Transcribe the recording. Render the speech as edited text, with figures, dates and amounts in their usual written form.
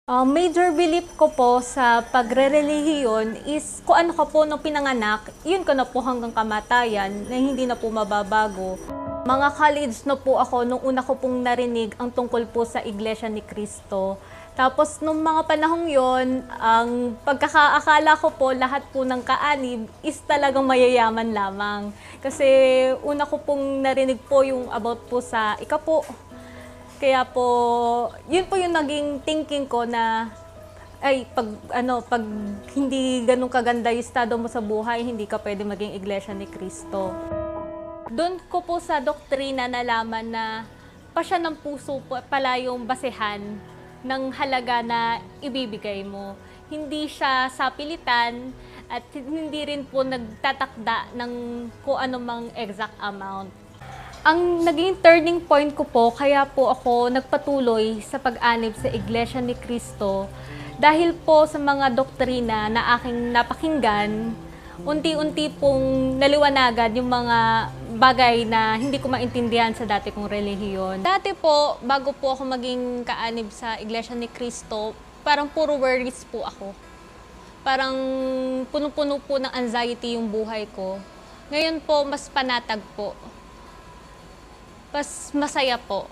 Major belief ko po sa pagrerelihiyon is kung ano ka po nung pinanganak, yun ka na po hanggang kamatayan na hindi na po mababago. Mga college na po ako nung una ko pong narinig ang tungkol po sa Iglesia ni Cristo. Tapos nung mga panahong yon, ang pagkakaakala ko po lahat po ng kaanib is talagang mayayaman lamang. Kasi una ko pong narinig po yung about po sa ikapo. Kaya po, yun po yung naging thinking ko na pag hindi ganun kaganda yung estado mo sa buhay, hindi ka pwede maging Iglesia ni Cristo. Doon ko po sa doktrina nalaman na pasya ng puso po pala yung basehan ng halaga na ibibigay mo. Hindi siya sa pilitan at hindi rin po nagtatakda ng kung anumang exact amount. Ang naging turning point ko po, kaya po ako nagpatuloy sa pag-anib sa Iglesia ni Cristo dahil po sa mga doktrina na aking napakinggan, unti-unti pong naliwanagan yung mga bagay na hindi ko maintindihan sa dati kong relihiyon. Dati po, bago po ako maging kaanib sa Iglesia ni Cristo, parang puro worries po ako. Parang puno-puno po ng anxiety yung buhay ko. Ngayon po, mas panatag po. Mas masaya po.